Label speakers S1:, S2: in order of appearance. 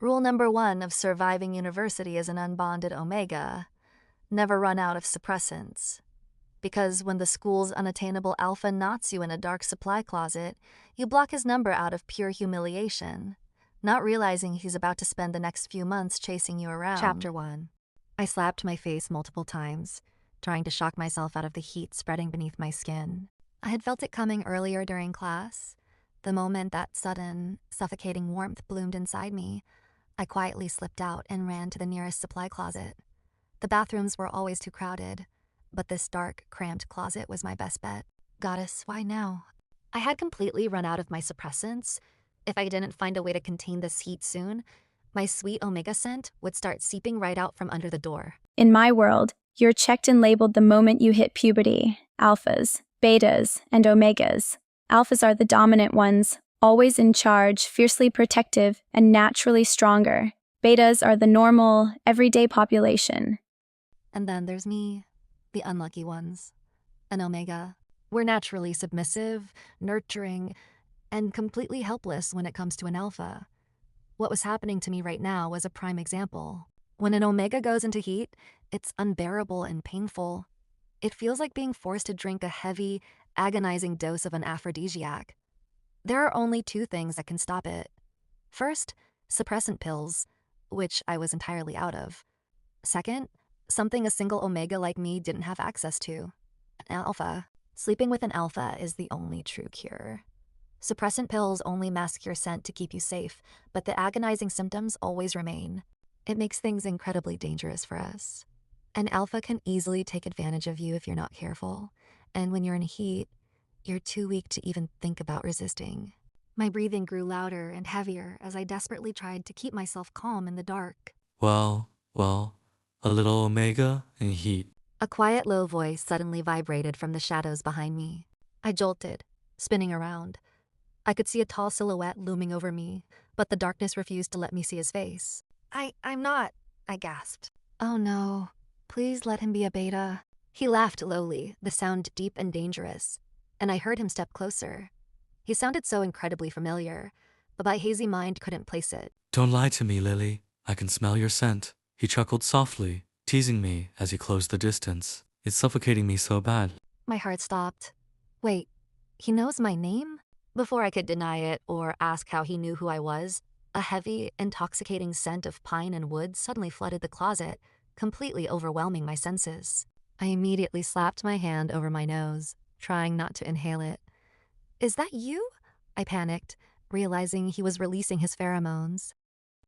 S1: Rule number 1 of surviving university as an unbonded omega: never run out of suppressants. Because when the school's unattainable alpha knots you in a dark supply closet, you block his number out of pure humiliation, not realizing he's about to spend the next few months chasing you around. Chapter 1. I slapped my face multiple times, trying to shock myself out of the heat spreading beneath my skin. I had felt it coming earlier during class. The moment that sudden, suffocating warmth bloomed inside me, I quietly slipped out and ran to the nearest supply closet. The bathrooms were always too crowded, but this dark, cramped closet was my best bet. Goddess, why now? I had completely run out of my suppressants. If I didn't find a way to contain this heat soon, my sweet omega scent would start seeping right out from under the door.
S2: In my world, you're checked and labeled the moment you hit puberty. Alphas, betas, and omegas. Alphas are the dominant ones, always in charge, fiercely protective, and naturally stronger. Betas are the normal, everyday population.
S1: And then there's me, the unlucky ones. An omega. We're naturally submissive, nurturing, and completely helpless when it comes to an alpha. What was happening to me right now was a prime example. When an omega goes into heat, it's unbearable and painful. It feels like being forced to drink a heavy, agonizing dose of an aphrodisiac. There are only 2 things that can stop it. First, suppressant pills, which I was entirely out of. Second, something a single omega like me didn't have access to: an alpha. Sleeping with an alpha is the only true cure. Suppressant pills only mask your scent to keep you safe, but the agonizing symptoms always remain. It makes things incredibly dangerous for us. An alpha can easily take advantage of you if you're not careful, and when you're in heat, you're too weak to even think about resisting. My breathing grew louder and heavier as I desperately tried to keep myself calm in the dark.
S3: Well, a little omega and heat.
S1: A quiet, low voice suddenly vibrated from the shadows behind me. I jolted, spinning around. I could see a tall silhouette looming over me, but the darkness refused to let me see his face. I'm not, I gasped. Oh no, please let him be a beta. He laughed lowly, the sound deep and dangerous, and I heard him step closer. He sounded so incredibly familiar, but my hazy mind couldn't place it.
S3: Don't lie to me, Lily. I can smell your scent. He chuckled softly, teasing me as he closed the distance. It's suffocating me so bad.
S1: My heart stopped. Wait, he knows my name? Before I could deny it or ask how he knew who I was, a heavy, intoxicating scent of pine and wood suddenly flooded the closet, completely overwhelming my senses. I immediately slapped my hand over my nose, trying not to inhale it. Is that you? I panicked, realizing he was releasing his pheromones.